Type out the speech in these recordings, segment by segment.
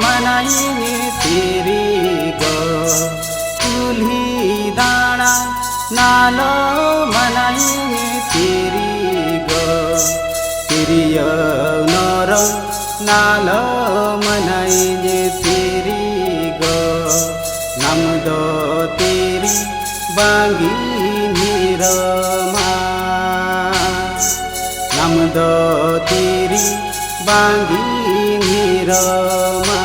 मनाइने तेरी गो कुल्ही दाना नालो मनाइने तेरी गो तेरी नर नालो मनाइने तेरी गो नाम दो तेरी बांगी निरमा नाम दो तेरी बांगी निरमा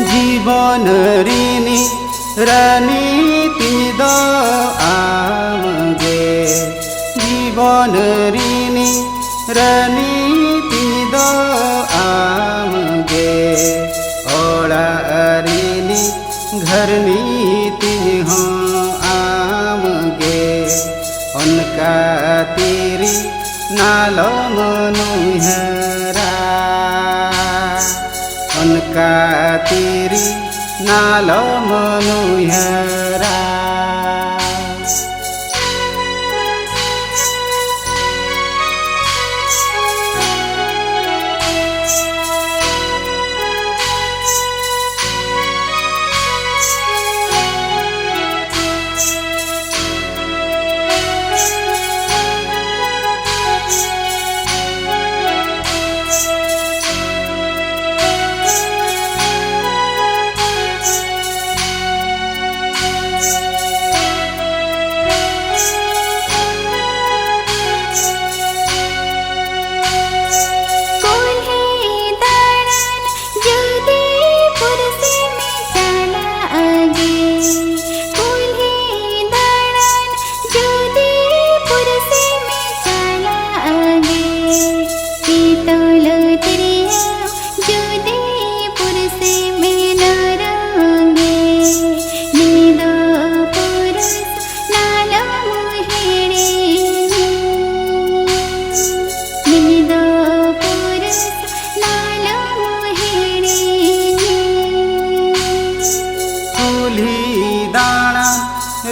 जीवन ऋणी रानी तिदो आमगे जीवन ऋणी रानी तिदो आमगे ओड़ा ऋणी घरनी तिह आमगे उनका तेरी नालो मनुहरा उनका तेरी नालो मनुहरा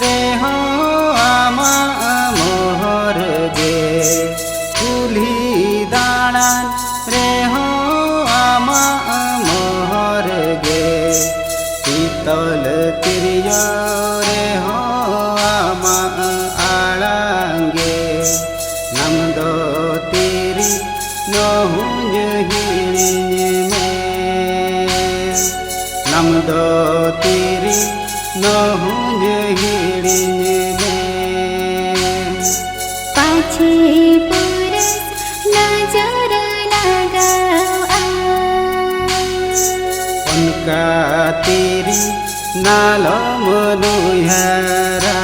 रे हो आमा मोहर गे कुल्ही दाना रे हो आमा मोहर गे शीतल तिरिया रे हो आमा आड़ांगे नम दो तेरी नहुंज हिरिंज में नम दो तेरी नहुंज हिरिंज में पाछे पुरुष नजर लगाओ उनका तेरी नालो मनुहरा।